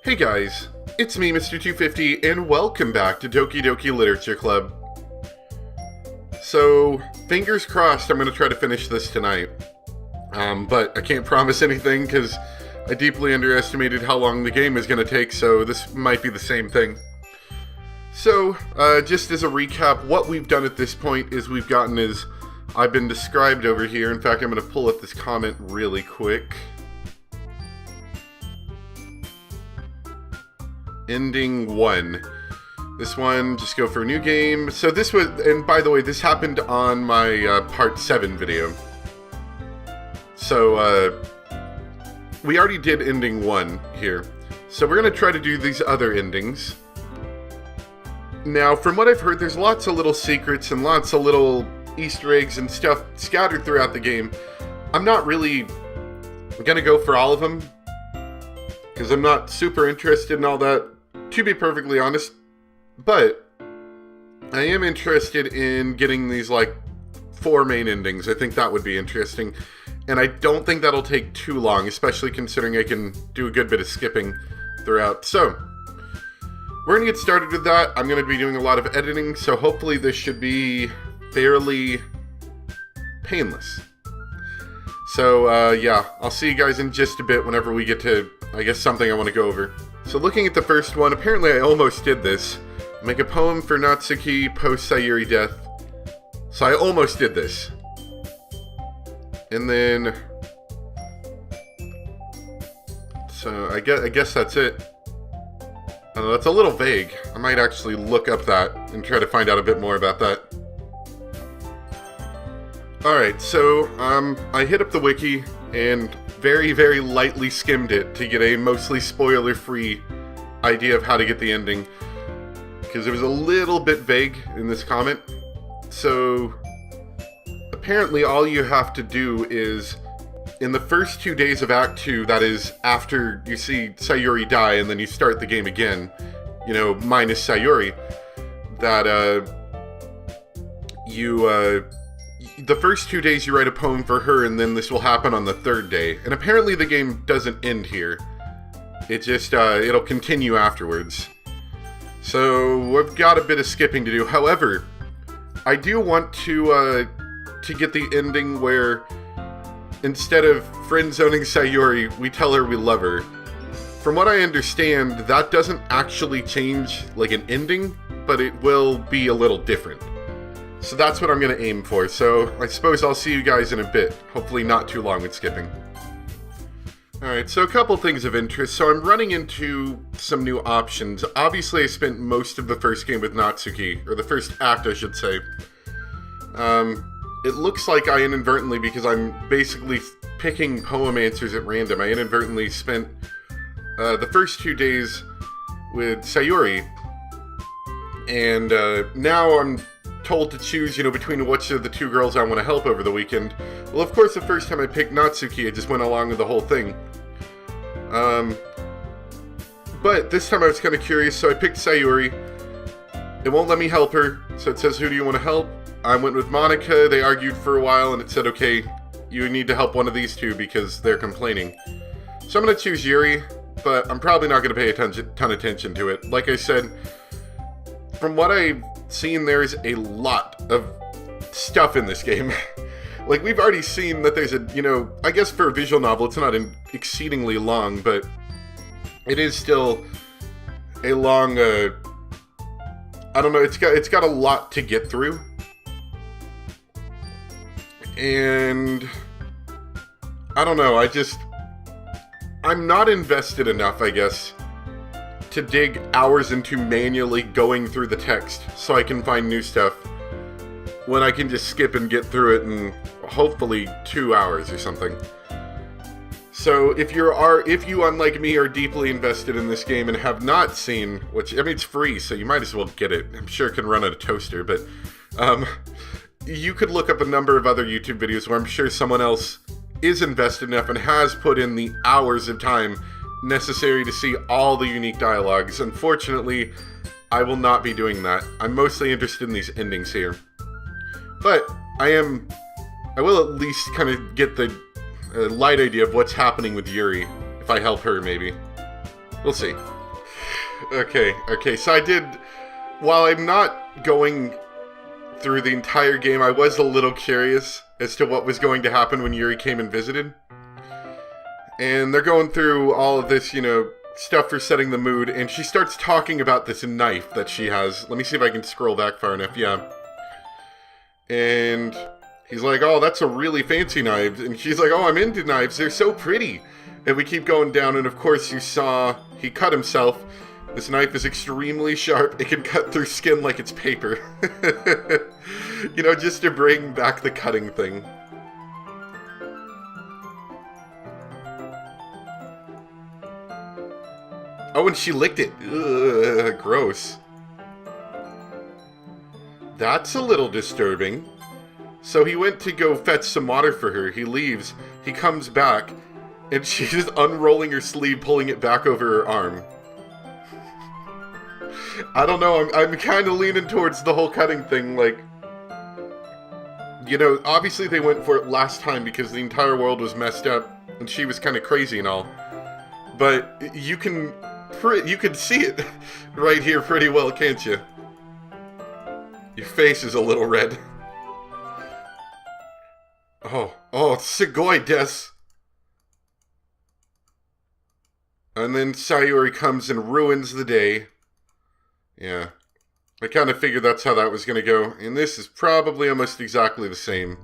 Hey guys, it's me, Mr. 250, and welcome back to Doki Doki Literature Club. So, fingers crossed I'm going to try to finish this tonight. But I can't promise anything because I deeply underestimated how long the game is going to take, so this might be the same thing. So, just as a recap, what we've done at this point is we've gotten as I've been described over here. In fact, I'm going to pull up this comment really quick. Ending 1. This one, just go for a new game. So this was, and by the way, this happened on my part 7 video. So, we already did ending 1 here. So we're going to try to do these other endings. Now, from what I've heard, there's lots of little secrets and lots of little Easter eggs and stuff scattered throughout the game. I'm not really going to go for all of them, because I'm not super interested in all that, to be perfectly honest. But I am interested in getting these, like, 4 main endings. I think that would be interesting. And I don't think that'll take too long, especially considering I can do a good bit of skipping throughout. So, we're going to get started with that. I'm going to be doing a lot of editing, so hopefully this should be fairly painless. So, yeah, I'll see you guys in just a bit whenever we get to, I guess, something I want to go over. So looking at the first one, apparently I almost did this. Make a poem for Natsuki post Sayuri death. So I almost did this. And then... So I guess that's it. I don't know, that's a little vague. I might actually look up that and try to find out a bit more about that. Alright, so I hit up the wiki and very, very lightly skimmed it to get a mostly spoiler-free idea of how to get the ending, because it was a little bit vague in this comment. So, apparently all you have to do is, in the first 2 days of Act 2, that is, after you see Sayuri die and then you start the game again, you know, minus Sayuri, that, the first 2 days you write a poem for her, and then this will happen on the 3rd day. And apparently the game doesn't end here. It just, it'll continue afterwards. So, I've got a bit of skipping to do. However, I do want to get the ending where, instead of friend-zoning Sayuri, we tell her we love her. From what I understand, that doesn't actually change, like, an ending, but it will be a little different. So that's what I'm going to aim for, so I suppose I'll see you guys in a bit. Hopefully not too long with skipping. Alright, so a couple things of interest. So I'm running into some new options. Obviously I spent most of the first game with Natsuki, or the first act I should say. It looks like I inadvertently, because I'm basically picking poem answers at random, I inadvertently spent the first 2 days with Sayuri. And now I'm told to choose, you know, between which of the 2 girls I want to help over the weekend. Well, of course, the first time I picked Natsuki, I just went along with the whole thing. But this time I was kind of curious, so I picked Sayuri. It won't let me help her, so it says, who do you want to help? I went with Monica. They argued for a while, and it said, okay, you need to help one of these 2 because they're complaining. So I'm going to choose Yuri, but I'm probably not going to pay a ton of attention to it. Like I said, from what I've seen, there's a lot of stuff in this game. Like, we've already seen that there's a, you know, I guess for a visual novel, it's not exceedingly long, but it is still a long, I don't know, it's got a lot to get through. And I don't know, I'm not invested enough, I guess, to dig hours into manually going through the text so I can find new stuff when I can just skip and get through it in hopefully 2 hours or something. So if you unlike me are deeply invested in this game and have not seen, which, I mean, it's free, so you might as well get it. I'm sure it can run on a toaster, but you could look up a number of other YouTube videos where I'm sure someone else is invested enough and has put in the hours of time necessary to see all the unique dialogues. Unfortunately, I will not be doing that. I'm mostly interested in these endings here. But I will at least kind of get the light idea of what's happening with Yuri, if I help her, maybe. We'll see. Okay, so I did... While I'm not going through the entire game, I was a little curious as to what was going to happen when Yuri came and visited. And they're going through all of this, stuff for setting the mood, and she starts talking about this knife that she has. Let me see if I can scroll back far enough, yeah. And he's like, oh, that's a really fancy knife. And she's like, oh, I'm into knives, they're so pretty. And we keep going down, and of course you saw he cut himself. This knife is extremely sharp. It can cut through skin like it's paper. Just to bring back the cutting thing. Oh, and she licked it. Ugh, gross. That's a little disturbing. So he went to go fetch some water for her. He leaves. He comes back. And she's just unrolling her sleeve, pulling it back over her arm. I don't know, I'm kind of leaning towards the whole cutting thing, like... obviously they went for it last time because the entire world was messed up, and she was kind of crazy and all. But you can see it right here pretty well, can't you? Your face is a little red. Oh, Sugoi des. And then Sayori comes and ruins the day. Yeah, I kind of figured that's how that was going to go, and this is probably almost exactly the same.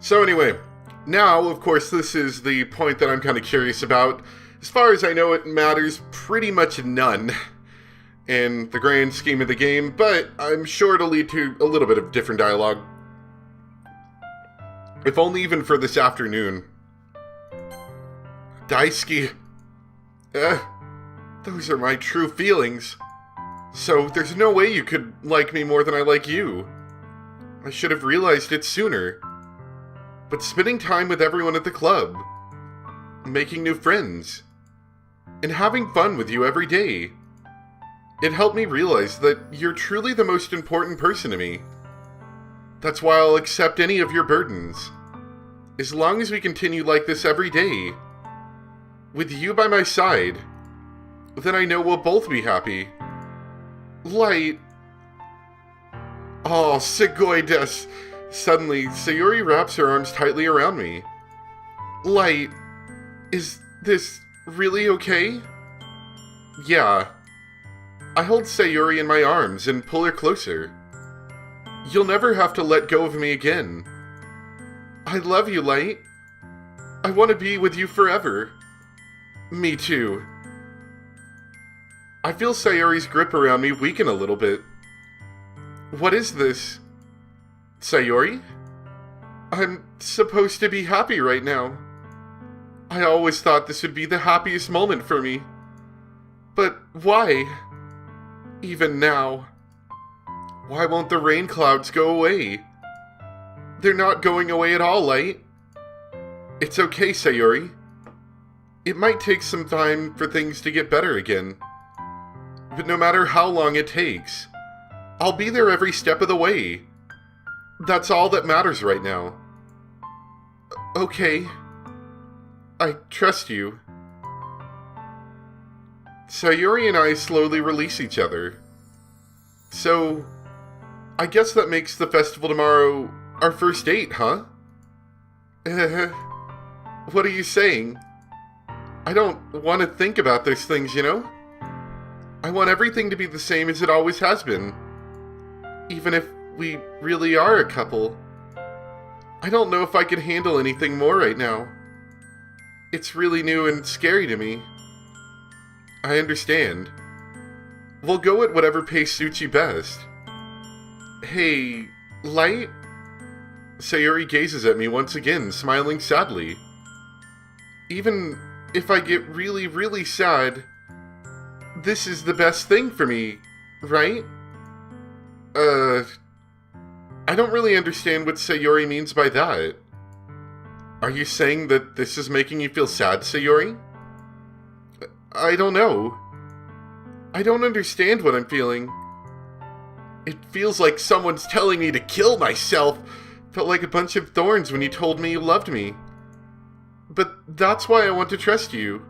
So anyway, now, of course, this is the point that I'm kind of curious about. As far as I know, it matters pretty much none in the grand scheme of the game, but I'm sure it'll lead to a little bit of different dialogue. If only even for this afternoon. Daisuke. Those are my true feelings. So there's no way you could like me more than I like you. I should have realized it sooner. But spending time with everyone at the club, making new friends, and having fun with you every day, it helped me realize that you're truly the most important person to me. That's why I'll accept any of your burdens. As long as we continue like this every day, with you by my side, then I know we'll both be happy. Light. Oh, Sugoi des. Suddenly, Sayori wraps her arms tightly around me. Light, is this really okay? Yeah. I hold Sayori in my arms and pull her closer. You'll never have to let go of me again. I love you, Light. I want to be with you forever. Me too. I feel Sayori's grip around me weaken a little bit. What is this? Sayori? I'm supposed to be happy right now. I always thought this would be the happiest moment for me. But why? Even now. Why won't the rain clouds go away? They're not going away at all, Light. It's okay, Sayori. It might take some time for things to get better again. But no matter how long it takes, I'll be there every step of the way. That's all that matters right now. Okay. I trust you. Sayori and I slowly release each other. So, I guess that makes the festival tomorrow our first date, huh? What are you saying? I don't want to think about those things, I want everything to be the same as it always has been. Even if we really are a couple. I don't know if I can handle anything more right now. It's really new and scary to me. I understand. We'll go at whatever pace suits you best. Hey, Light? Sayori gazes at me once again, smiling sadly. Even if I get really, really sad, this is the best thing for me, right? I don't really understand what Sayori means by that. Are you saying that this is making you feel sad, Sayori? I don't know. I don't understand what I'm feeling. It feels like someone's telling me to kill myself. Felt like a bunch of thorns when you told me you loved me. But that's why I want to trust you.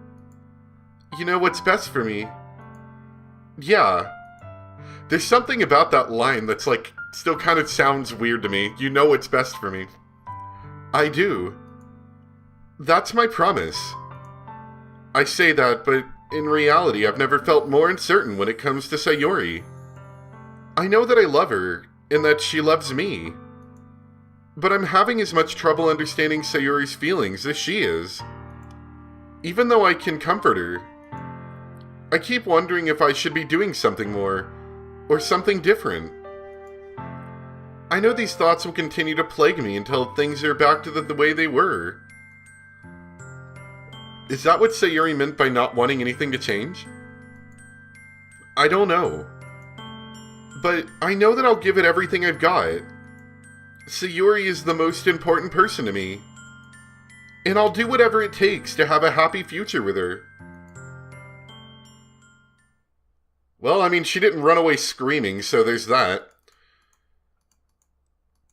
You know what's best for me? Yeah. There's something about that line that's like, still kind of sounds weird to me. You know what's best for me. I do. That's my promise. I say that, but in reality, I've never felt more uncertain when it comes to Sayori. I know that I love her, and that she loves me. But I'm having as much trouble understanding Sayori's feelings as she is. Even though I can comfort her, I keep wondering if I should be doing something more, or something different. I know these thoughts will continue to plague me until things are back to the way they were. Is that what Sayori meant by not wanting anything to change? I don't know. But I know that I'll give it everything I've got. Sayori is the most important person to me. And I'll do whatever it takes to have a happy future with her. Well, I mean, she didn't run away screaming, so there's that.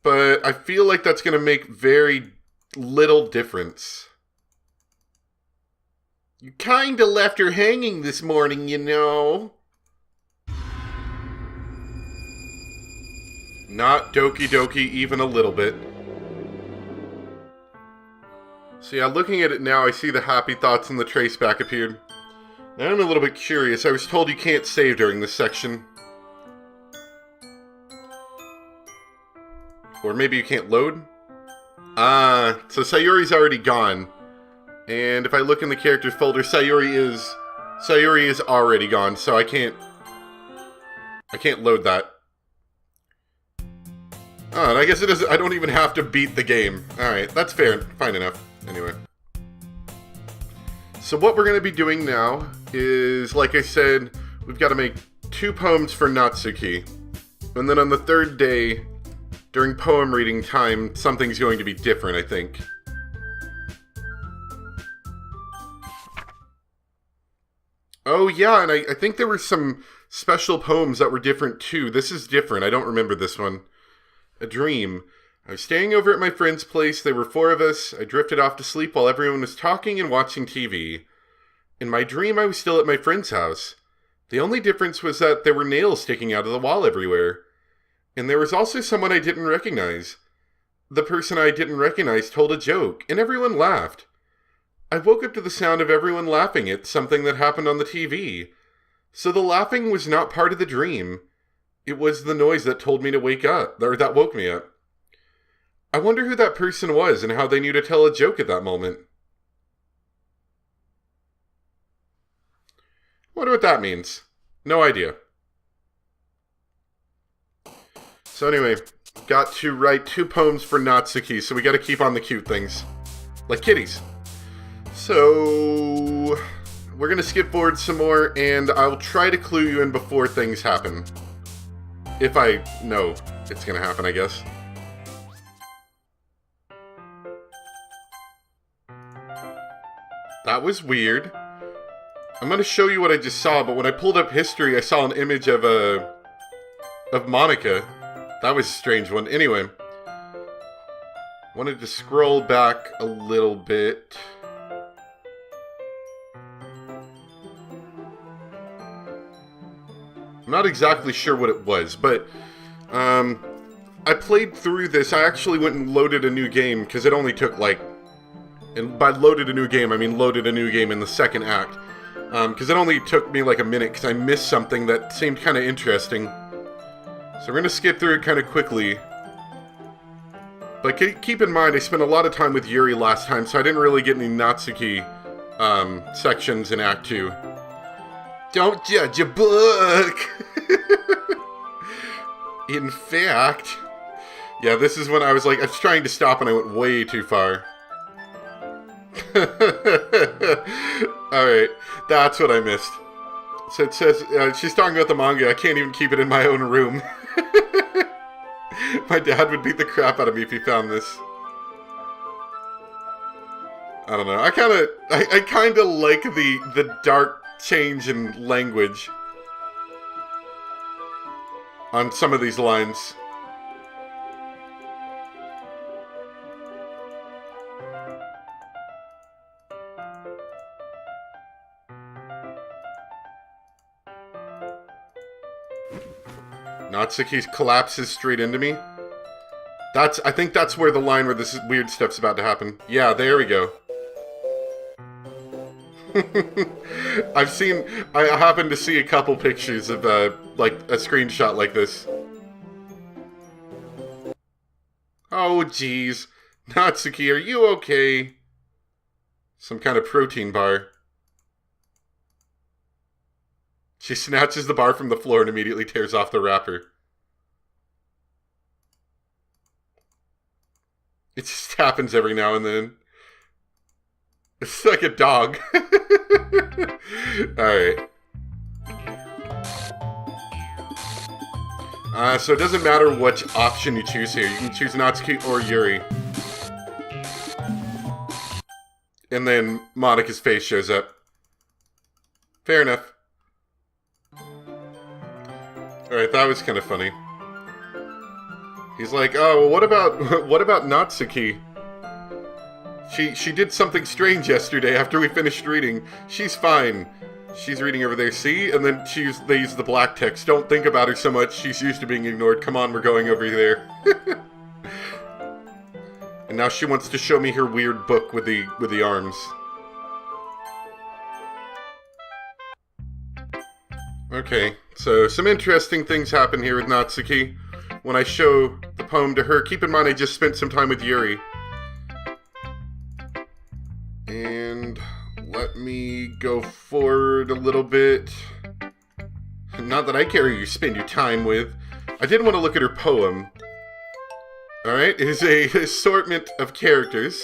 But I feel like that's going to make very little difference. You kinda left her hanging this morning, you know. Not Doki Doki even a little bit. So yeah, looking at it now, I see the happy thoughts and the trace back appeared. Now I'm a little bit curious. I was told you can't save during this section. Or maybe you can't load? So Sayori's already gone. And if I look in the characters folder, Sayori is already gone, so I can't load that. Oh, and I guess I don't even have to beat the game. Alright, that's fair. Fine enough. Anyway. So what we're going to be doing now is, like I said, we've got to make 2 poems for Natsuki. And then on the 3rd day, during poem reading time, something's going to be different, I think. Oh yeah, and I think there were some special poems that were different too. This is different. I don't remember this one. A dream. I was staying over at my friend's place. There were 4 of us. I drifted off to sleep while everyone was talking and watching TV. In my dream, I was still at my friend's house. The only difference was that there were nails sticking out of the wall everywhere. And there was also someone I didn't recognize. The person I didn't recognize told a joke, and everyone laughed. I woke up to the sound of everyone laughing at something that happened on the TV. So the laughing was not part of the dream. It was the noise that told me to wake up, or that woke me up. I wonder who that person was and how they knew to tell a joke at that moment. Wonder what that means. No idea. So anyway, got to write 2 poems for Natsuki, so we gotta keep on the cute things. Like kitties. So, we're going to skip forward some more, and I'll try to clue you in before things happen. If I know it's going to happen, I guess. That was weird. I'm going to show you what I just saw, but when I pulled up history, I saw an image of Monica. That was a strange one. Anyway, wanted to scroll back a little bit. I'm not exactly sure what it was, but I played through this. I actually went and loaded a new game, because it only took and by loaded a new game, I mean loaded a new game in the 2nd act. Because it only took me like a minute, because I missed something that seemed kind of interesting. So we're going to skip through it kind of quickly. But keep in mind, I spent a lot of time with Yuri last time, so I didn't really get any Natsuki sections in Act 2. Don't judge a book! In fact... Yeah, this is when I was trying to stop and I went way too far. Alright, that's what I missed. So it says, she's talking about the manga, I can't even keep it in my own room. My dad would beat the crap out of me if he found this. I don't know, I kind of like the dark change in language on some of these lines. Natsuki collapses straight into me. I think that's where the line where this weird stuff's about to happen. Yeah, there we go. I happen to see a couple pictures of, like, a screenshot like this. Oh, jeez. Natsuki, are you okay? Some kind of protein bar. She snatches the bar from the floor and immediately tears off the wrapper. It just happens every now and then. It's like a dog. Alright. So it doesn't matter which option you choose here. You can choose Natsuki or Yuri. And then Monika's face shows up. Fair enough. Alright, that was kind of funny. He's like, oh, well, what about Natsuki? She did something strange yesterday after we finished reading. She's fine. She's reading over there, see? And then they use the black text. Don't think about her so much. She's used to being ignored. Come on, we're going over there. And now she wants to show me her weird book with the arms. Okay, so some interesting things happen here with Natsuki. When I show the poem to her, keep in mind I just spent some time with Yuri. And let me go forward a little bit. Not that I care who you spend your time with. I did want to look at her poem. Alright, it is a assortment of characters.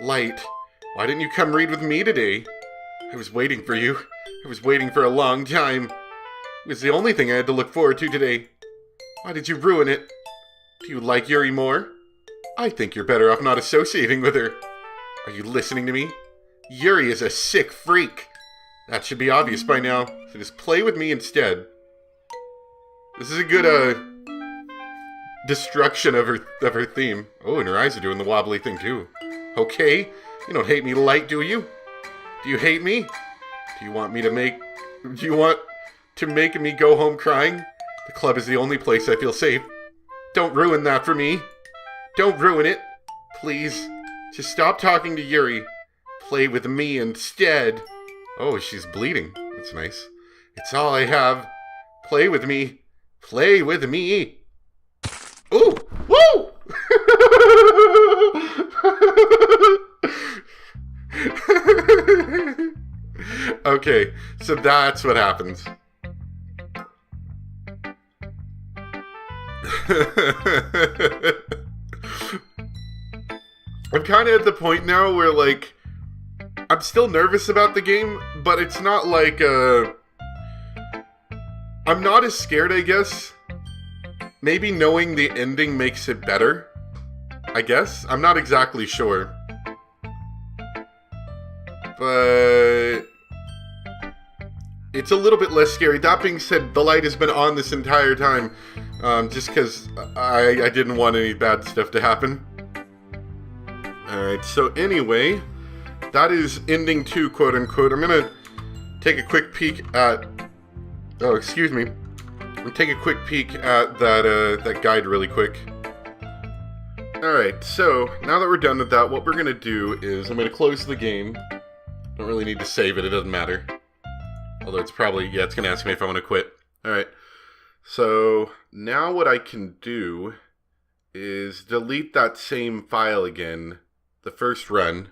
Light, why didn't you come read with me today? I was waiting for you. I was waiting for a long time. It was the only thing I had to look forward to today. Why did you ruin it? Do you like Yuri more? I think you're better off not associating with her. Are you listening to me? Yuri is a sick freak. That should be obvious by now. So just play with me instead. This is a good, destruction of her theme. Oh, and her eyes are doing the wobbly thing too. Okay, you don't hate me, Light, do you? Do you hate me? Do you want to make me go home crying? The club is the only place I feel safe. Don't ruin that for me. Don't ruin it. Please. Just stop talking to Yuri. Play with me instead. Oh, she's bleeding. That's nice. It's all I have. Play with me. Play with me. Ooh! Woo! Okay, so that's what happens. I'm kind of at the point now where, like, I'm still nervous about the game, but it's not like, I'm not as scared, I guess. Maybe knowing the ending makes it better, I guess. I'm not exactly sure. But it's a little bit less scary. That being said, the light has been on this entire time, just because I didn't want any bad stuff to happen. Alright, so anyway, that is ending 2, quote unquote. I'm gonna take a quick peek at... Oh, excuse me. I'm gonna take a quick peek at that guide really quick. Alright, so now that we're done with that, what we're gonna do is I'm gonna close the game. Don't really need to save it, it doesn't matter. Although it's probably, yeah, it's gonna ask me if I want to quit. Alright, so now what I can do is delete that same file again, the first run.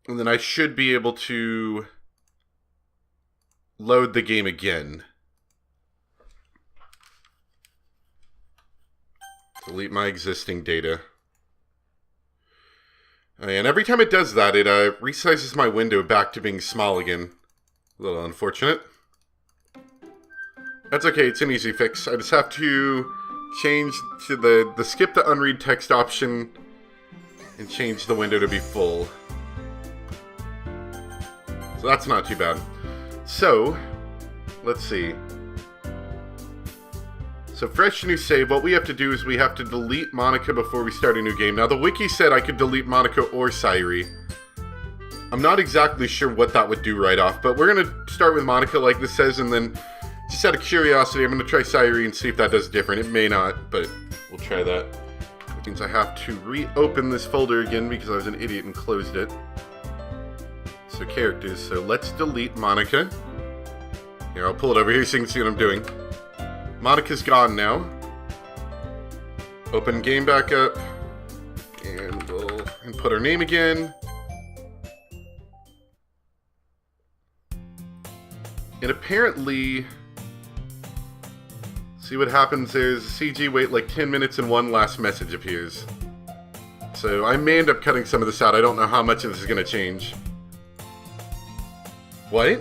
And then I should be able to load the game again. Delete my existing data. And every time it does that, it resizes my window back to being small again. A little unfortunate. That's okay, it's an easy fix. I just have to change to the skip the unread text option and change the window to be full. So that's not too bad. So, let's see. So fresh new save, what we have to do is we have to delete Madoka before we start a new game. Now the wiki said I could delete Madoka or Sayuri. I'm not exactly sure what that would do right off, but we're going to start with Madoka like this says, and then just out of curiosity, I'm going to try Sayuri and see if that does different. It may not, but we'll try that. Which means I have to reopen this folder again because I was an idiot and closed it. So characters, so let's delete Madoka. Here, I'll pull it over here so you can see what I'm doing. Monika's gone now. Open game back up. And we'll input her name again. And apparently, see what happens, there's a CG wait like 10 minutes and one last message appears. So I may end up cutting some of this out. I don't know how much of this is going to change. What?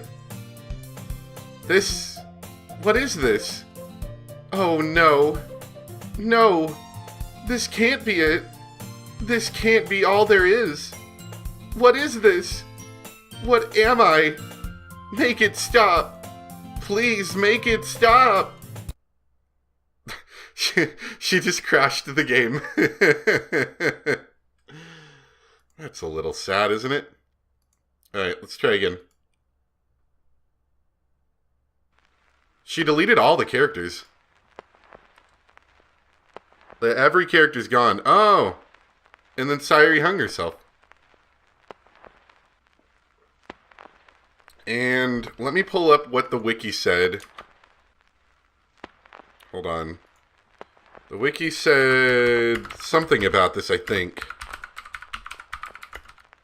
What is this? Oh no. No. This can't be it. This can't be all there is. What is this? What am I? Make it stop. Please make it stop. She just crashed the game. That's a little sad, isn't it? Alright, let's try again. She deleted all the characters. Every character's gone. Oh! And then Sayuri hung herself. And let me pull up what the wiki said. Hold on. The wiki said something about this, I think.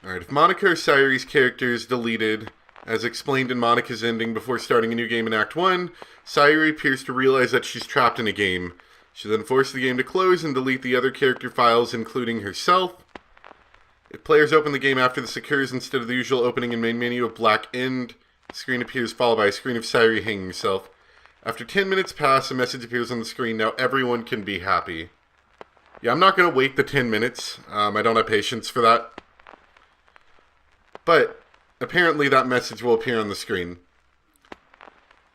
Alright, if Madoka or Sayuri's character is deleted, as explained in Monika's ending before starting a new game in Act 1, Sayuri appears to realize that she's trapped in a game. She then forces the game to close and delete the other character files, including herself. If players open the game after this occurs, instead of the usual opening and main menu of black end, the screen appears followed by a screen of Sayuri hanging herself. After 10 minutes pass, a message appears on the screen. Now everyone can be happy. Yeah, I'm not going to wait the 10 minutes. I don't have patience for that. But apparently that message will appear on the screen.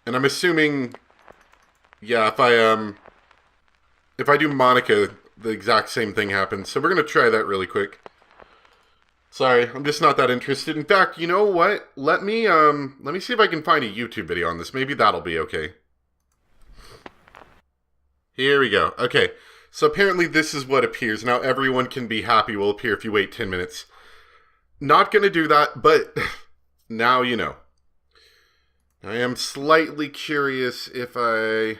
And I'm assuming, yeah, if I do Madoka, the exact same thing happens. So we're going to try that really quick. Sorry, I'm just not that interested. In fact, you know what? Let me see if I can find a YouTube video on this. Maybe that'll be okay. Here we go. Okay, so apparently this is what appears. Now everyone can be happy will appear if you wait 10 minutes. Not gonna do that, but now you know. I am slightly curious if I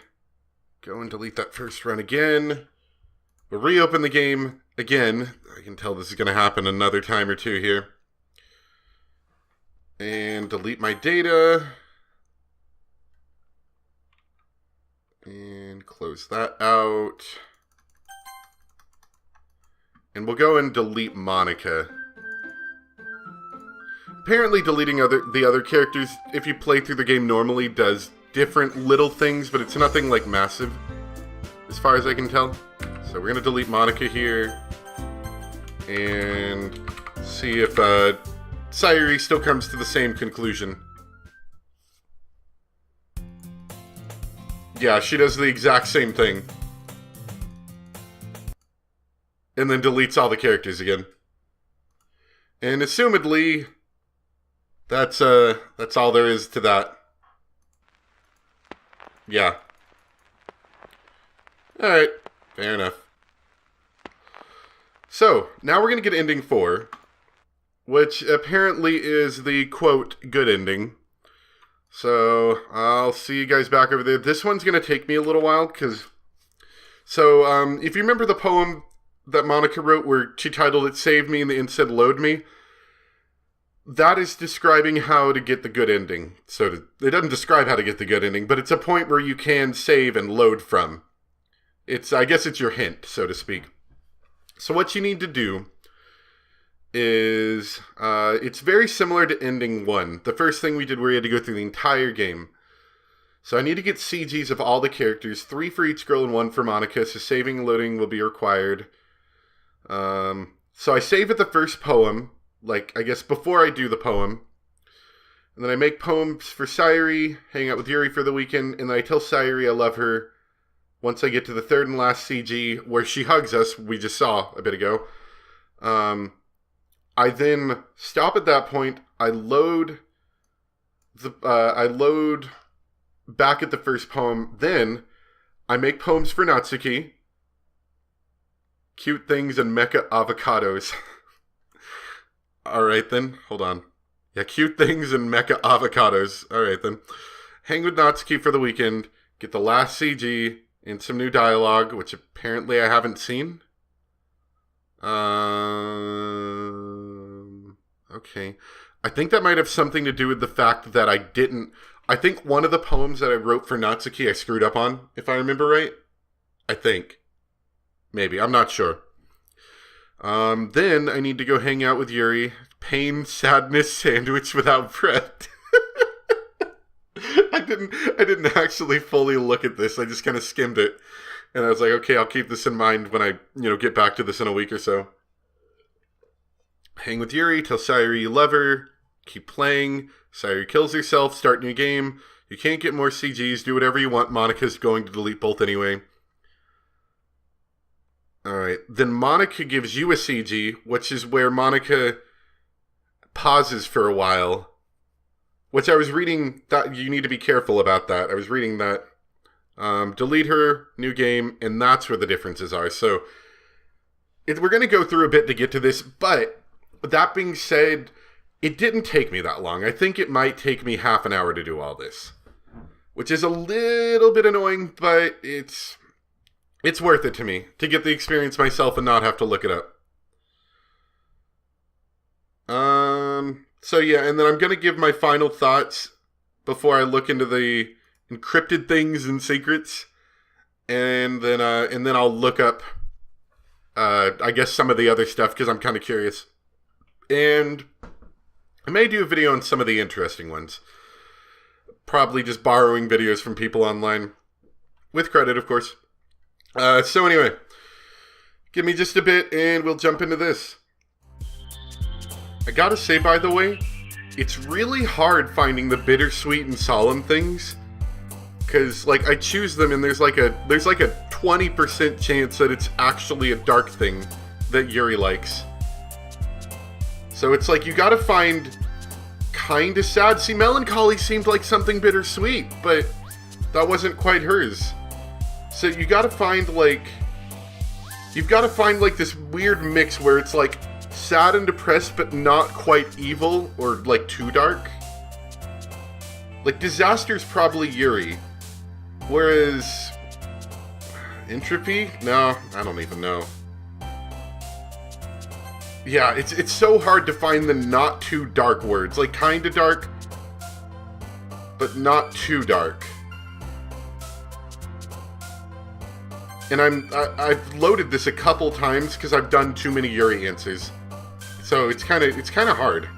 go and delete that first run again. We'll reopen the game again. I can tell this is going to happen another time or two here. And delete my data. And close that out. And we'll go and delete Madoka. Apparently deleting the other characters, if you play through the game normally, does different little things, but it's nothing like massive, as far as I can tell. So we're going to delete Madoka here. And see if Sayuri still comes to the same conclusion. Yeah, she does the exact same thing. And then deletes all the characters again. And assumedly, that's all there is to that. Yeah. Alright, fair enough. So, now we're going to get ending 4, which apparently is the, quote, good ending. So, I'll see you guys back over there. This one's going to take me a little while, because... So, if you remember the poem that Madoka wrote where she titled it Save Me and the end said Load Me, that is describing how to get the good ending. So, it doesn't describe how to get the good ending, but it's a point where you can save and load from. I guess it's your hint, so to speak. So what you need to do is, it's very similar to ending 1. The first thing we did where we had to go through the entire game. So I need to get CGs of all the characters, 3 for each girl and 1 for Madoka, so saving and loading will be required. So I save at the first poem, like, I guess before I do the poem. And then I make poems for Sayuri, hang out with Yuri for the weekend, and then I tell Sayuri I love her. Once I get to the third and last CG, where she hugs us, we just saw a bit ago, I then stop at that point, I load I load back at the first poem, then I make poems for Natsuki. Cute things and mecha avocados. Alright then, hold on. Yeah, cute things and mecha avocados. Alright then. Hang with Natsuki for the weekend, get the last CG and some new dialogue, which apparently I haven't seen. Okay. I think that might have something to do with the fact that I think one of the poems that I wrote for Natsuki I screwed up on, if I remember right. I think. Maybe. I'm not sure. Then I need to go hang out with Yuri. Pain, sadness, sandwich without bread. I didn't actually fully look at this. I just kind of skimmed it. And I was like, okay, I'll keep this in mind when I, get back to this in a week or so. Hang with Yuri, tell Sayuri you love her, keep playing. Sayuri kills herself, start new game. You can't get more CGs, do whatever you want. Monika's going to delete both anyway. Alright, then Monika gives you a CG, which is where Monika pauses for a while. Which I was reading, that you need to be careful about that. I was reading that. Delete her, new game, and that's where the differences are. So, we're going to go through a bit to get to this, but that being said, it didn't take me that long. I think it might take me half an hour to do all this. Which is a little bit annoying, but it's worth it to me to get the experience myself and not have to look it up. So yeah, and then I'm going to give my final thoughts before I look into the encrypted things and secrets. And then I'll look up, I guess, some of the other stuff because I'm kind of curious. And I may do a video on some of the interesting ones. Probably just borrowing videos from people online. With credit, of course. So anyway, give me just a bit and we'll jump into this. I gotta say, by the way, it's really hard finding the bittersweet and solemn things. Because, I choose them and there's like a 20% chance that it's actually a dark thing that Yuri likes. So it's like, you gotta find kinda sad. See, melancholy seemed like something bittersweet, but that wasn't quite hers. So you gotta find, this weird mix where it's, sad and depressed, but not quite evil, or, too dark. Disaster's probably Yuri. Whereas... Entropy? No, I don't even know. Yeah, it's so hard to find the not too dark words. Kinda dark, but not too dark. And I've loaded this a couple times because I've done too many Yuri answers. So it's kind of hard.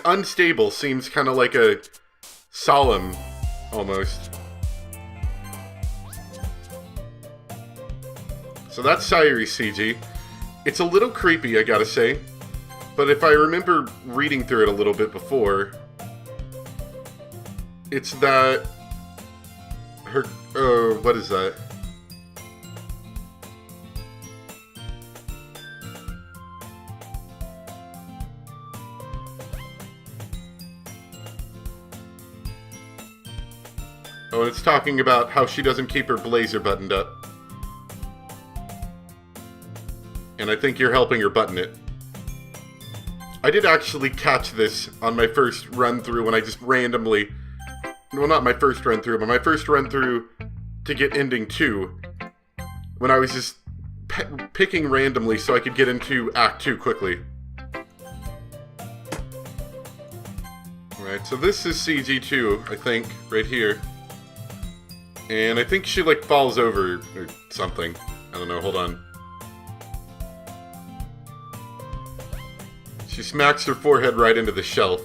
Unstable seems kind of like a solemn, almost. So that's Sayuri's CG. It's a little creepy, I gotta say. But if I remember reading through it a little bit before, it's that her, what is that? Oh, and it's talking about how she doesn't keep her blazer buttoned up. And I think you're helping her button it. I did actually catch this on my first run-through when I just randomly... Well, not my first run-through, but my first run-through to get ending 2. When I was just picking randomly so I could get into Act 2 quickly. Alright, so this is CG2, I think, right here. And I think she, falls over or something. I don't know, hold on. She smacks her forehead right into the shelf.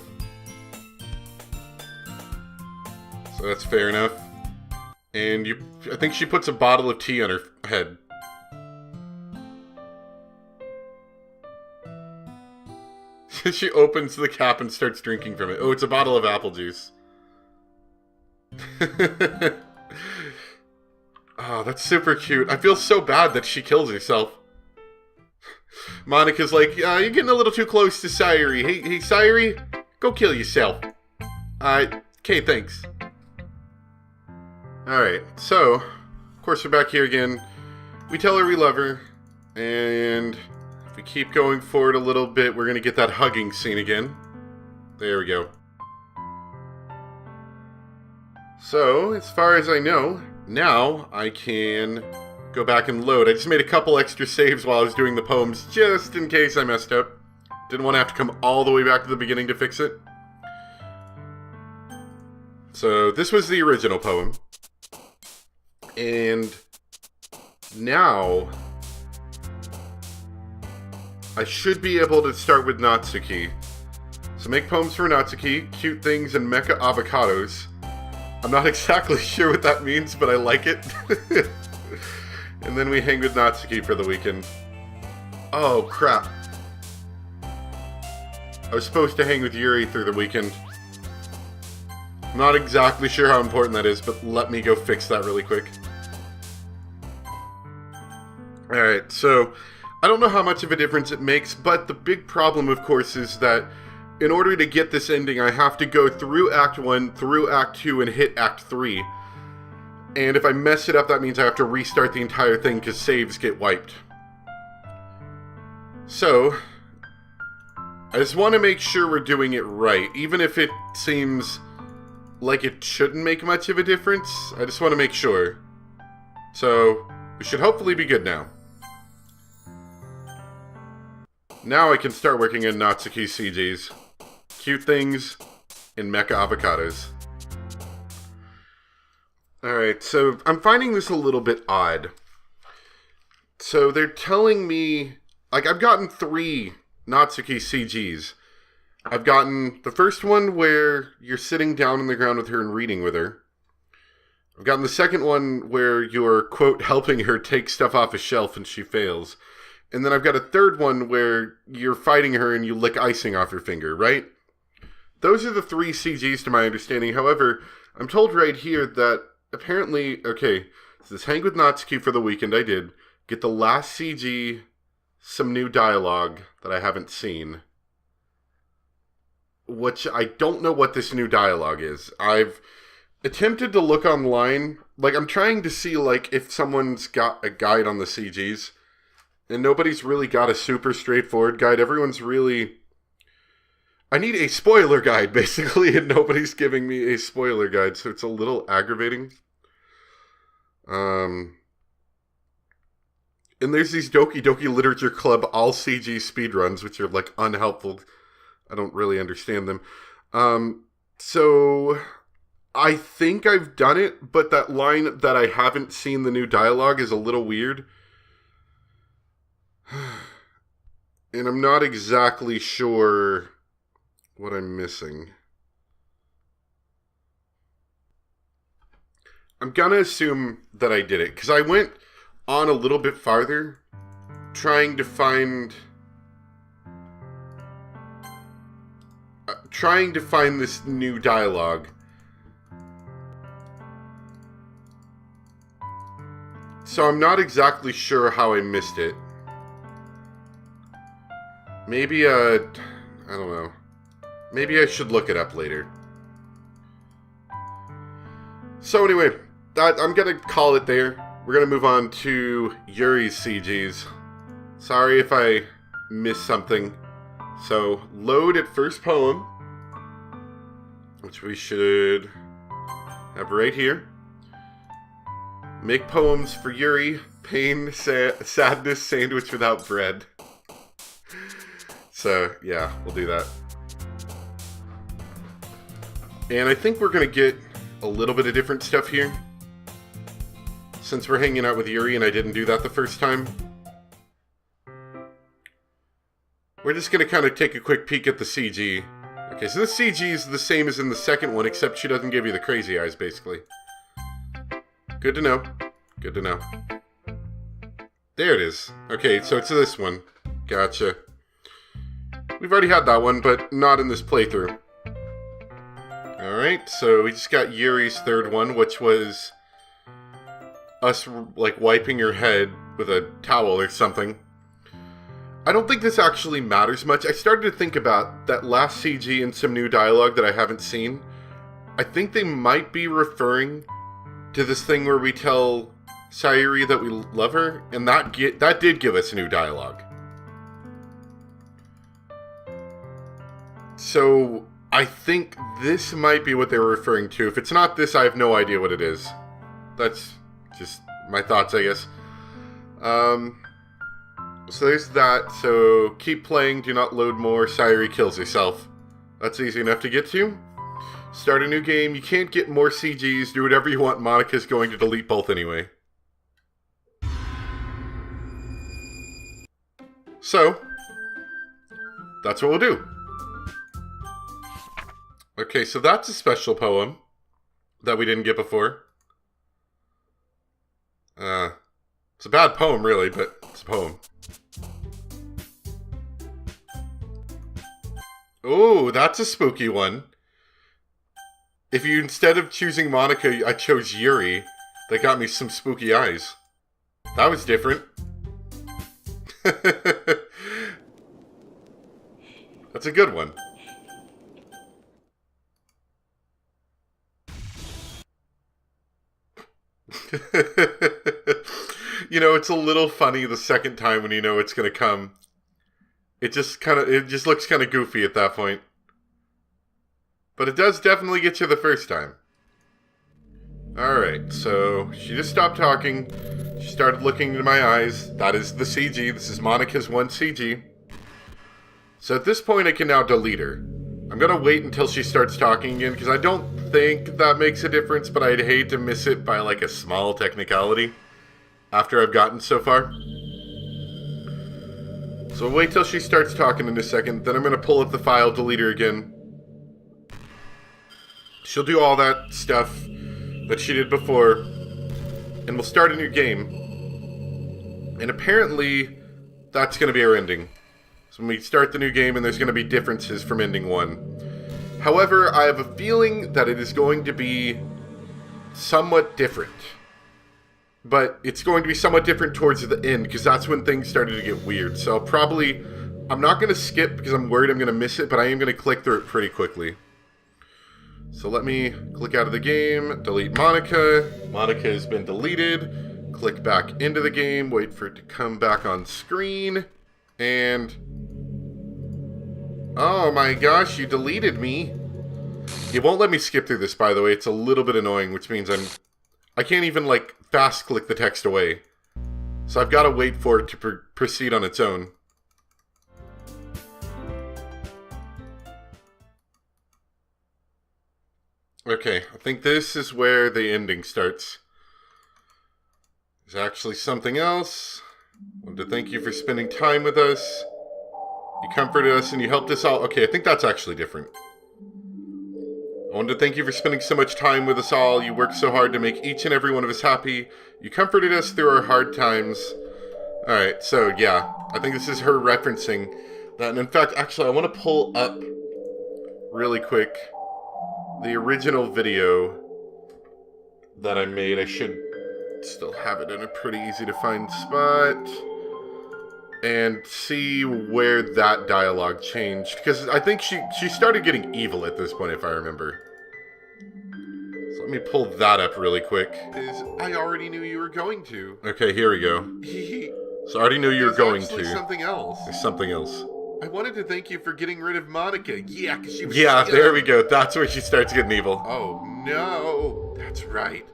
So that's fair enough. And I think she puts a bottle of tea on her head. She opens the cap and starts drinking from it. Oh, it's a bottle of apple juice. Oh, that's super cute. I feel so bad that she kills herself. Monica's like, you're getting a little too close to Sayuri. Hey, Sayuri, go kill yourself. Okay, thanks. Alright, so, of course we're back here again. We tell her we love her, and if we keep going forward a little bit, we're going to get that hugging scene again. There we go. So, as far as I know, now I can go back and load. I just made a couple extra saves while I was doing the poems, just in case I messed up. Didn't want to have to come all the way back to the beginning to fix it. So, this was the original poem. And now I should be able to start with Natsuki. So make poems for Natsuki, cute things, and mecha avocados. I'm not exactly sure what that means, but I like it. And then we hang with Natsuki for the weekend. Oh, crap. I was supposed to hang with Yuri through the weekend. I'm not exactly sure how important that is, but let me go fix that really quick. Alright, so I don't know how much of a difference it makes, but the big problem, of course, is that in order to get this ending, I have to go through Act 1, through Act 2, and hit Act 3. And if I mess it up, that means I have to restart the entire thing because saves get wiped. So, I just want to make sure we're doing it right. Even if it seems like it shouldn't make much of a difference, I just want to make sure. So, we should hopefully be good now. Now I can start working in Natsuki CGs. Cute things and mecha avocados. Alright, so I'm finding this a little bit odd. So they're telling me, like, I've gotten 3 Natsuki CGs. I've gotten the first one where you're sitting down on the ground with her and reading with her. I've gotten the second one where you're, quote, helping her take stuff off a shelf and she fails. And then I've got a third one where you're fighting her and you lick icing off her finger, right? Those are the 3 CGs to my understanding. However, I'm told right here that apparently, okay, so this hang with Natsuki for the weekend I did. Get the last CG, some new dialogue that I haven't seen. Which I don't know what this new dialogue is. I've attempted to look online. Like, I'm trying to see, like, if someone's got a guide on the CGs. And nobody's really got a super straightforward guide. Everyone's really... I need a spoiler guide, basically, and nobody's giving me a spoiler guide, so it's a little aggravating. And there's these Doki Doki Literature Club all CG speedruns, which are, like, unhelpful. I don't really understand them. So I think I've done it, but that line that I haven't seen the new dialogue is a little weird. And I'm not exactly sure what I'm missing. I'm gonna assume that I did it, because I went on a little bit farther trying to find this new dialogue. So I'm not exactly sure how I missed it. Maybe, I don't know. Maybe I should look it up later. So anyway, I'm gonna call it there. We're gonna move on to Yuri's CGs. Sorry if I missed something. So, load at first poem, which we should have right here. Make poems for Yuri. Pain, sadness, sandwich without bread. So, yeah, we'll do that. And I think we're going to get a little bit of different stuff here. Since we're hanging out with Yuri and I didn't do that the first time. We're just going to kind of take a quick peek at the CG. Okay, so this CG is the same as in the second one, except she doesn't give you the crazy eyes, basically. Good to know. Good to know. There it is. Okay, so it's this one. Gotcha. We've already had that one, but not in this playthrough. Alright, so we just got Yuri's third one, which was us, like, wiping your head with a towel or something. I don't think this actually matters much. I started to think about that last CG and some new dialogue that I haven't seen. I think they might be referring to this thing where we tell Sayuri that we love her, and that did give us new dialogue. So I think this might be what they were referring to. If it's not this, I have no idea what it is. That's just my thoughts, I guess. So there's that. So keep playing, do not load more. Sayuri kills herself. That's easy enough to get to. Start a new game. You can't get more CGs. Do whatever you want. Monica's going to delete both anyway. So, that's what we'll do. Okay, so that's a special poem that we didn't get before. It's a bad poem, really, but it's a poem. Oh, that's a spooky one. If you, instead of choosing Monica, I chose Yuri, that got me some spooky eyes. That was different. That's a good one. You know, it's a little funny the second time when you know it's gonna come. It just looks kind of goofy at that point. But it does definitely get you the first time. Alright, so she just stopped talking. She started looking into my eyes. That is the CG. This is Monica's one CG. So at this point I can now delete her. I'm gonna wait until she starts talking again, because I don't think that makes a difference, but I'd hate to miss it by like a small technicality after I've gotten so far. So we'll wait till she starts talking in a second, then I'm gonna pull up the file, delete her again. She'll do all that stuff that she did before, and we'll start a new game. And apparently, that's gonna be our ending. So when we start the new game, and there's going to be differences from ending 1. However, I have a feeling that it is going to be somewhat different. But it's going to be somewhat different towards the end, because that's when things started to get weird. So I'm not going to skip because I'm worried I'm going to miss it, but I am going to click through it pretty quickly. So let me click out of the game, delete Monica. Monica has been deleted. Click back into the game, wait for it to come back on screen. And oh my gosh, you deleted me. It won't let me skip through this, by the way. It's a little bit annoying, which means I can't even like fast click the text away. So I've got to wait for it to proceed on its own. Okay, I think this is where the ending starts. There's actually something else. I wanted to thank you for spending time with us. You comforted us and you helped us all. Okay, I think that's actually different. I wanted to thank you for spending so much time with us all. You worked so hard to make each and every one of us happy. You comforted us through our hard times. Alright, so yeah, I think this is her referencing that. And in fact, actually, I want to pull up really quick the original video that I made. I should still have it in a pretty easy to find spot and see where that dialogue changed, because I think she started getting evil at this point, if I remember. So let me pull that up really quick. I already knew you were going to. Okay, here we go. So I already knew you were going to. There's something else. There's something else. I wanted to thank you for getting rid of Monica. Yeah, because she was... Yeah, there we go. That's where she starts getting evil. Oh, no. That's right.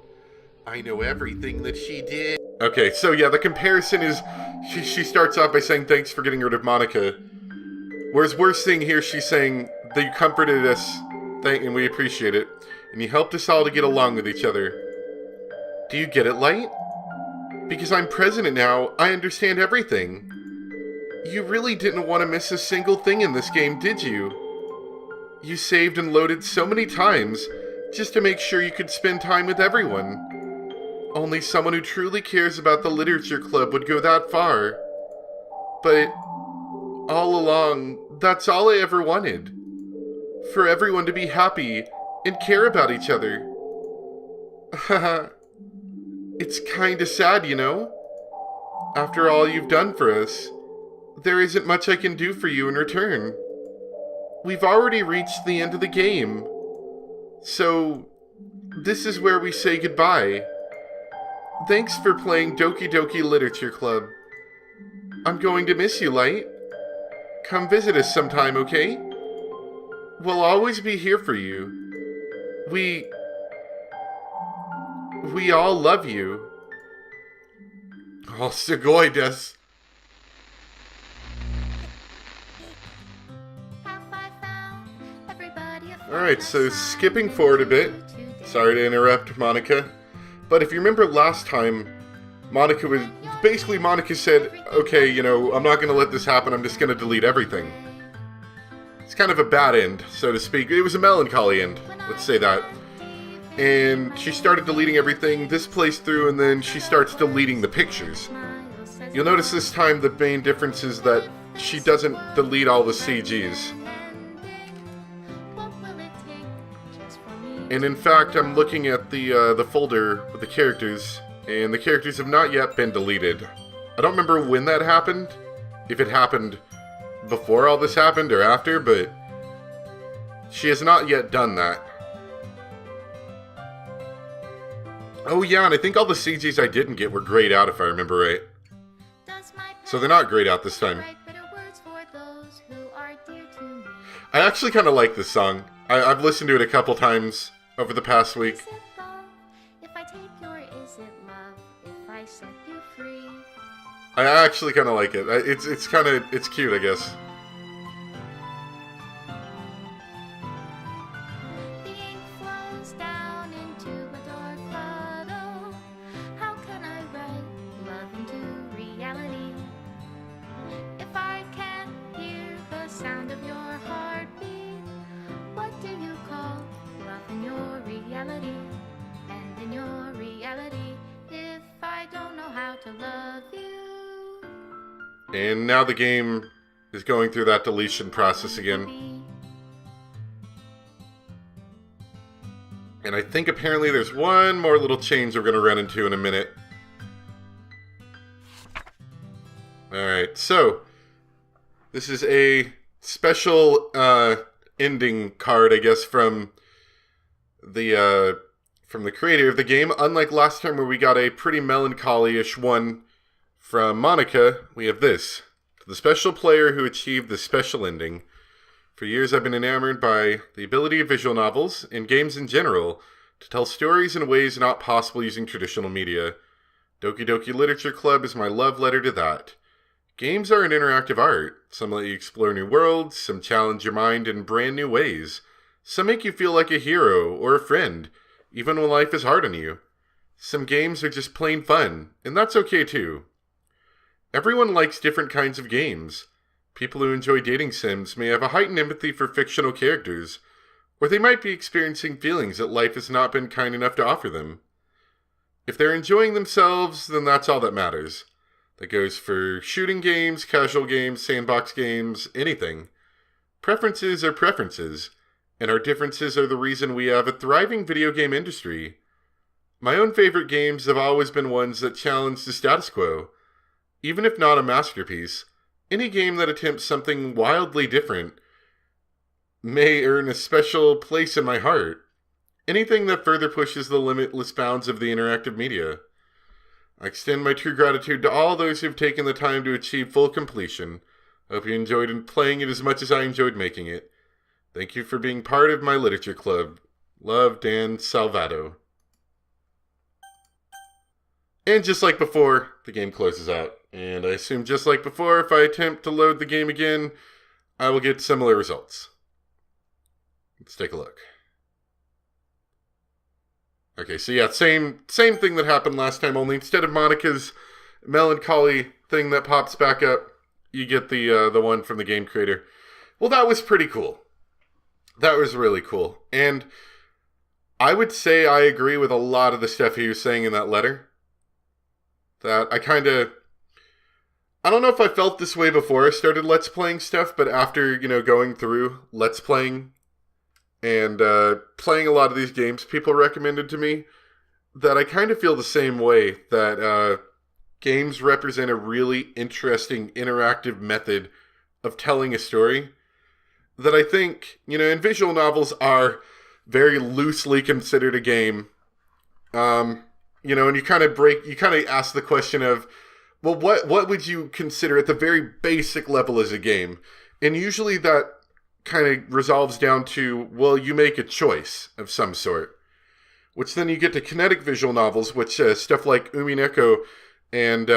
I know everything that she did. Okay, so yeah, the comparison is... She starts off by saying thanks for getting rid of Monica. Whereas we're seeing here, she's saying that you comforted us, and we appreciate it. And you helped us all to get along with each other. Do you get it, Light? Because I'm president now, I understand everything. You really didn't want to miss a single thing in this game, did you? You saved and loaded so many times just to make sure you could spend time with everyone. Only someone who truly cares about the literature club would go that far. But all along, that's all I ever wanted. For everyone to be happy and care about each other. It's kinda sad, you know? After all you've done for us, there isn't much I can do for you in return. We've already reached the end of the game. So, this is where we say goodbye. Thanks for playing Doki Doki Literature Club. I'm going to miss you, Light. Come visit us sometime, okay? We'll always be here for you. We all love you. Oh, sugoi desu. Alright, so skipping forward a bit. Sorry to interrupt, Monica. But if you remember last time, Monica said, okay, you know, I'm not going to let this happen, I'm just going to delete everything. It's kind of a bad end, so to speak. It was a melancholy end, let's say that. And she started deleting everything this plays through, and then she starts deleting the pictures. You'll notice this time the main difference is that she doesn't delete all the CGs. And in fact, I'm looking at the folder with the characters, and the characters have not yet been deleted. I don't remember when that happened, if it happened before all this happened or after, but she has not yet done that. Oh yeah, and I think all the CGs I didn't get were grayed out if I remember right. So they're not grayed out this time. I actually kind of like this song. I've listened to it a couple times over the past week. I actually kind of like it. It's cute, I guess. And now the game is going through that deletion process again. And I think apparently there's one more little change we're going to run into in a minute. Alright, so this is a special ending card, I guess, from the creator of the game. Unlike last time where we got a pretty melancholy-ish one from Monica, we have this. To the special player who achieved the special ending. For years I've been enamored by the ability of visual novels, and games in general, to tell stories in ways not possible using traditional media. Doki Doki Literature Club is my love letter to that. Games are an interactive art. Some let you explore new worlds, some challenge your mind in brand new ways. Some make you feel like a hero or a friend, even when life is hard on you. Some games are just plain fun, and that's okay too. Everyone likes different kinds of games. People who enjoy dating sims may have a heightened empathy for fictional characters, or they might be experiencing feelings that life has not been kind enough to offer them. If they're enjoying themselves, then that's all that matters. That goes for shooting games, casual games, sandbox games, anything. Preferences are preferences, and our differences are the reason we have a thriving video game industry. My own favorite games have always been ones that challenge the status quo. Even if not a masterpiece, any game that attempts something wildly different may earn a special place in my heart. Anything that further pushes the limitless bounds of the interactive media. I extend my true gratitude to all those who've taken the time to achieve full completion. I hope you enjoyed playing it as much as I enjoyed making it. Thank you for being part of my literature club. Love, Dan Salvato. And just like before, the game closes out. And I assume just like before, if I attempt to load the game again, I will get similar results. Let's take a look. Okay, so yeah, same thing that happened last time, only instead of Monica's melancholy thing that pops back up, you get the one from the game creator. Well, that was pretty cool. That was really cool. And I would say I agree with a lot of the stuff he was saying in that letter. That I don't know if I felt this way before I started Let's Playing stuff, but after, going through Let's Playing and playing a lot of these games people recommended to me, that I kind of feel the same way, that games represent a really interesting interactive method of telling a story that I think, and visual novels are very loosely considered a game. And you kind of ask the question of, well, what would you consider at the very basic level as a game? And usually that kind of resolves down to, well, you make a choice of some sort. Which then you get to kinetic visual novels, which stuff like Umineko and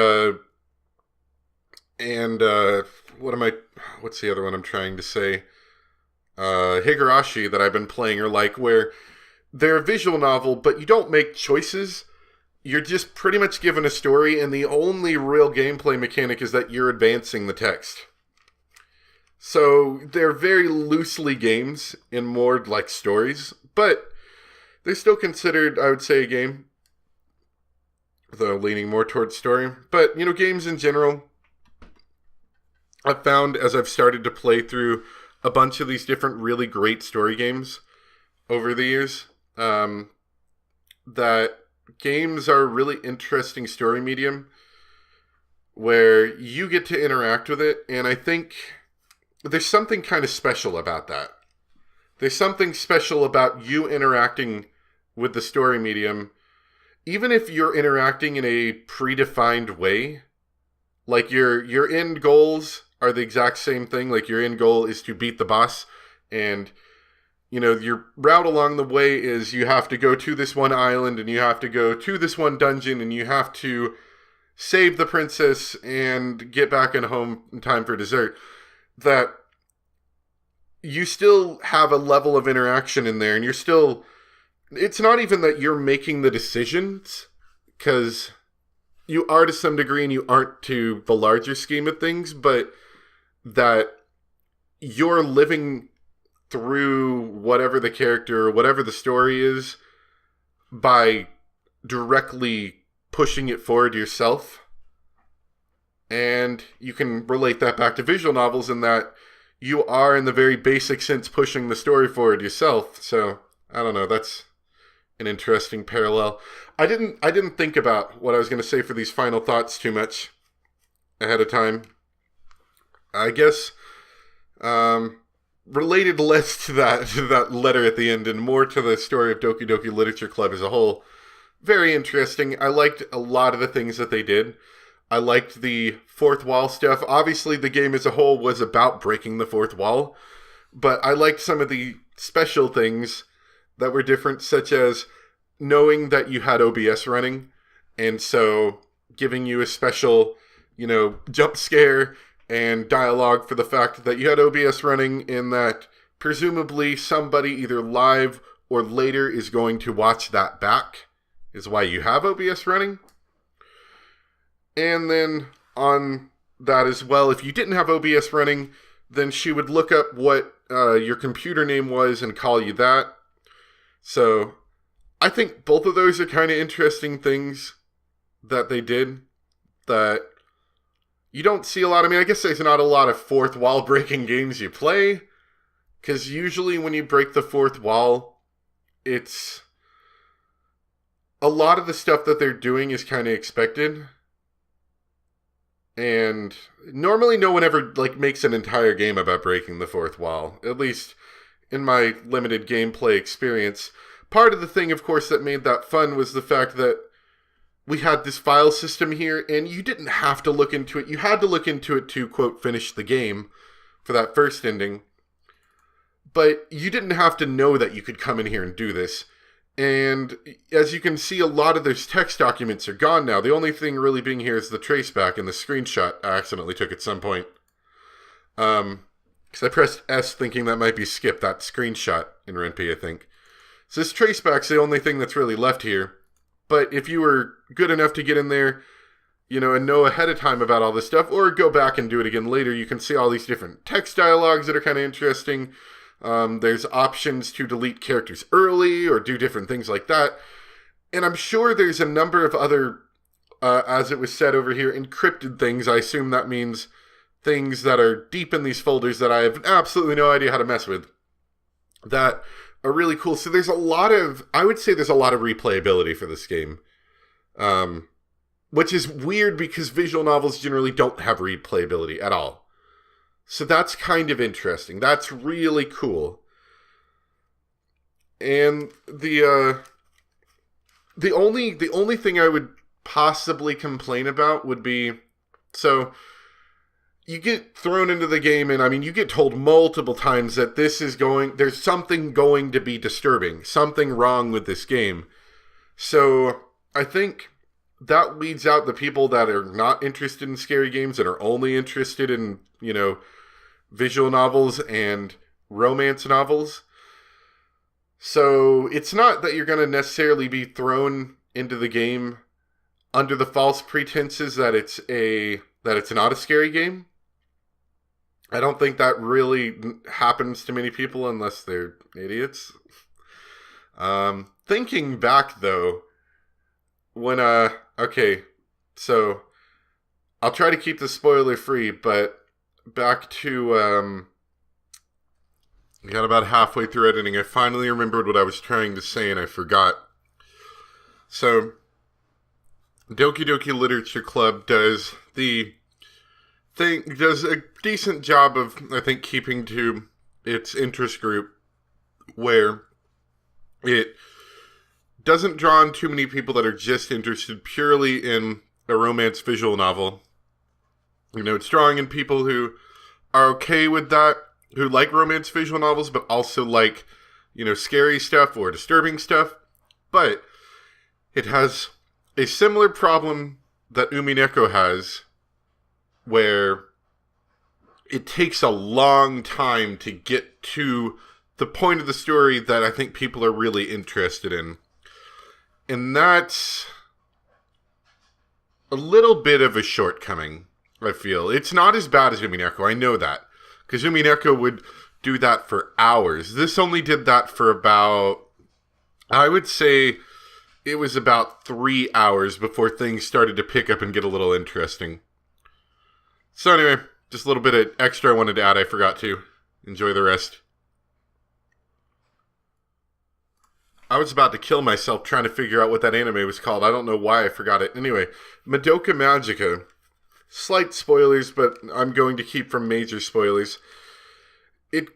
what's the other one I'm trying to say? Higurashi that I've been playing are like, where they're a visual novel, but you don't make choices. You're just pretty much given a story, and the only real gameplay mechanic is that you're advancing the text. So they're very loosely games in more like stories, but they're still considered, I would say, a game, though leaning more towards story. But, games in general, I've found as I've started to play through a bunch of these different really great story games over the years, that games are a really interesting story medium where you get to interact with it, and I think there's something kind of special about that. There's something special about you interacting with the story medium, even if you're interacting in a predefined way. Like your end goals are the exact same thing. Like your end goal is to beat the boss, and your route along the way is you have to go to this one island, and you have to go to this one dungeon, and you have to save the princess and get back in home in time for dessert. That you still have a level of interaction in there, and you're still... It's not even that you're making the decisions, because you are to some degree and you aren't to the larger scheme of things, but that you're living through whatever the character or whatever the story is by directly pushing it forward yourself. And you can relate that back to visual novels in that you are, in the very basic sense, pushing the story forward yourself. So, I don't know, that's an interesting parallel. I didn't think about what I was going to say for these final thoughts too much ahead of time. I guess related less to that letter at the end and more to the story of Doki Doki Literature Club as a whole. Very interesting. I liked a lot of the things that they did. I liked the fourth wall stuff. Obviously, the game as a whole was about breaking the fourth wall, but I liked some of the special things that were different, such as knowing that you had OBS running, and so giving you a special, jump scare and dialogue for the fact that you had OBS running, in that presumably somebody either live or later is going to watch that back, is why you have OBS running. And then on that as well, if you didn't have OBS running, then she would look up what your computer name was and call you that. So I think both of those are kind of interesting things that they did that you don't see a lot. I mean, I guess there's not a lot of fourth wall breaking games you play, because usually when you break the fourth wall, it's a lot of the stuff that they're doing is kind of expected. And normally no one ever makes an entire game about breaking the fourth wall, at least in my limited gameplay experience. Part of the thing, of course, that made that fun was the fact that we had this file system here, and you didn't have to look into it. You had to look into it to, quote, finish the game for that first ending. But you didn't have to know that you could come in here and do this. And as you can see, a lot of those text documents are gone now. The only thing really being here is the traceback and the screenshot I accidentally took at some point. Because I pressed S thinking that might be skipped, that screenshot in Ren'Py, I think. So this traceback's the only thing that's really left here. But if you were good enough to get in there, and know ahead of time about all this stuff, or go back and do it again later, you can see all these different text dialogues that are kind of interesting. There's options to delete characters early or do different things like that. And I'm sure there's a number of other, as it was said over here, encrypted things. I assume that means things that are deep in these folders that I have absolutely no idea how to mess with, that are really cool. So there's a lot of, I would say there's a lot of replayability for this game. Which is weird because visual novels generally don't have replayability at all. So that's kind of interesting. That's really cool. And the only thing I would possibly complain about would be, so you get thrown into the game, and I mean, you get told multiple times that there's something going to be disturbing, something wrong with this game. So I think that weeds out the people that are not interested in scary games and are only interested in, visual novels and romance novels. So it's not that you're going to necessarily be thrown into the game under the false pretenses that it's not a scary game. I don't think that really happens to many people unless they're idiots. Thinking back though, okay, so I'll try to keep this spoiler free, but back to, I got about halfway through editing. I finally remembered what I was trying to say and I forgot. So, Doki Doki Literature Club does a decent job of, I think, keeping to its interest group, where it doesn't draw on too many people that are just interested purely in a romance visual novel. It's drawing in people who are okay with that, who like romance visual novels, but also like, scary stuff or disturbing stuff. But it has a similar problem that Umineko has, where it takes a long time to get to the point of the story that I think people are really interested in. And that's a little bit of a shortcoming, I feel. It's not as bad as Umineko, I know that. Because Umineko would do that for hours. This only did that for about, I would say, it was about 3 hours before things started to pick up and get a little interesting. So anyway, just a little bit of extra I wanted to add. I forgot to. Enjoy the rest. I was about to kill myself trying to figure out what that anime was called. I don't know why I forgot it. Anyway, Madoka Magica. Slight spoilers, but I'm going to keep from major spoilers. Madoka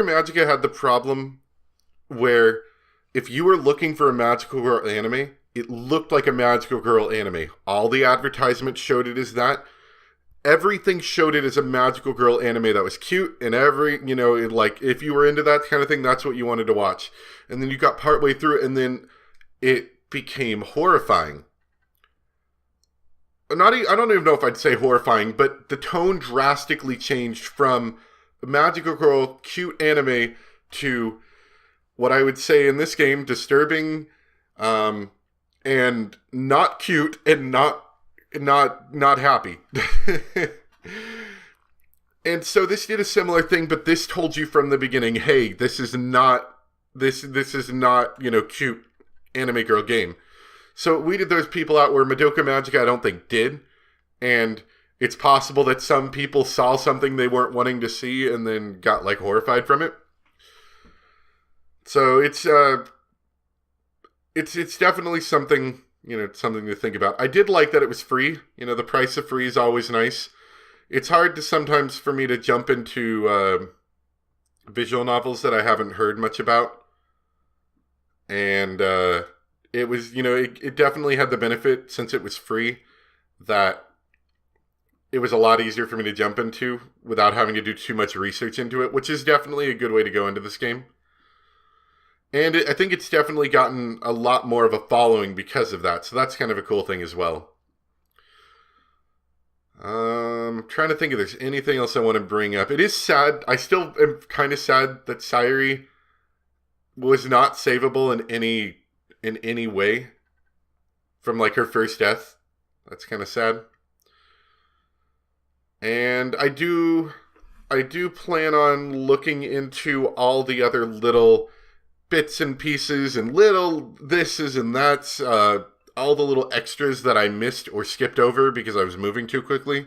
Magica had the problem where if you were looking for a magical girl anime, it looked like a magical girl anime. All the advertisements showed it as that. Everything showed it as a magical girl anime that was cute, and if you were into that kind of thing, that's what you wanted to watch. And then you got partway through it, and then it became horrifying. I don't even know if I'd say horrifying, but the tone drastically changed from a magical girl, cute anime to what I would say in this game, disturbing, and not cute and not happy. And so this did a similar thing, but this told you from the beginning, hey, this is not cute anime girl game. So it weeded those people out where Madoka Magica I don't think did. And it's possible that some people saw something they weren't wanting to see and then got horrified from it. So it's definitely something, something to think about. I did like that it was free. The price of free is always nice. It's hard sometimes for me to jump into visual novels that I haven't heard much about. And it was, it definitely had the benefit, since it was free, that it was a lot easier for me to jump into without having to do too much research into it, which is definitely a good way to go into this game. And I think it's definitely gotten a lot more of a following because of that, so that's kind of a cool thing as well. I'm trying to think if there's anything else I want to bring up. It is sad. I still am kind of sad that Sayuri was not savable in any way from her first death. That's kind of sad. And I do plan on looking into all the other little bits and pieces and little thises and that's, all the little extras that I missed or skipped over because I was moving too quickly.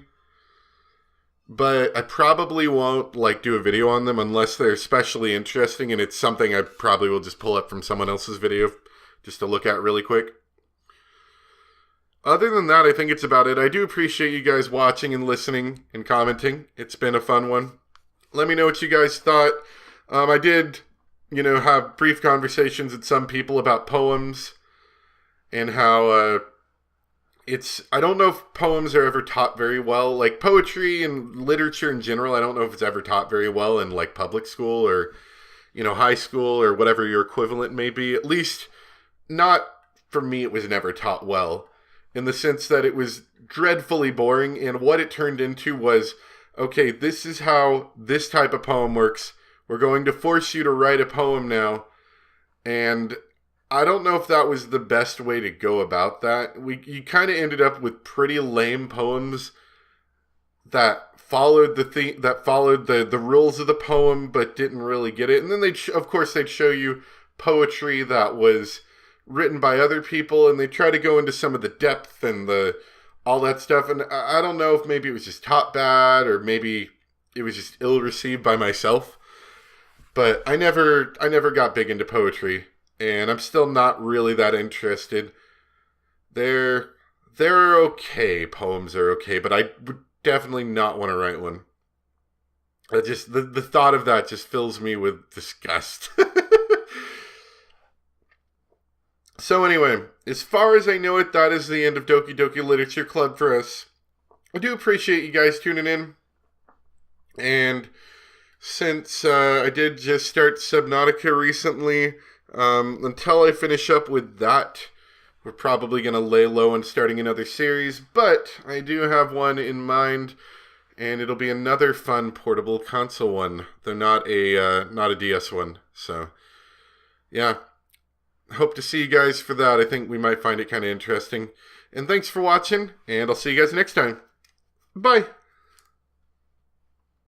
but I probably won't like do a video on them unless they're especially interesting and it's something I probably will just pull up from someone else's video just to look at really quick. Other than that, I think it's about it. I do appreciate you guys watching and listening and commenting. It's been a fun one. Let me know what you guys thought. I did, have brief conversations with some people about poems and how I don't know if poems are ever taught very well. Like poetry and literature in general, I don't know if it's ever taught very well in like public school or, high school or whatever your equivalent may be. At least not for me, it was never taught well in the sense that it was dreadfully boring. And what it turned into was, okay, this is how this type of poem works. We're going to force you to write a poem now. And I don't know if that was the best way to go about that. You kind of ended up with pretty lame poems that followed the rules of the poem, but didn't really get it. And then they'd show you poetry that was written by other people, and they try to go into some of the depth and all that stuff. And I don't know if maybe it was just taught bad, or maybe it was just ill received by myself. But I never got big into poetry. And I'm still not really that interested. They're okay. Poems are okay, but I would definitely not want to write one. The thought of that just fills me with disgust. So anyway, as far as I know it, that is the end of Doki Doki Literature Club for us. I do appreciate you guys tuning in. And since I did just start Subnautica recently, until I finish up with that, we're probably going to lay low on starting another series, but I do have one in mind, and it'll be another fun portable console one, though not a DS one. So, yeah, hope to see you guys for that. I think we might find it kind of interesting. And thanks for watching, and I'll see you guys next time. Bye!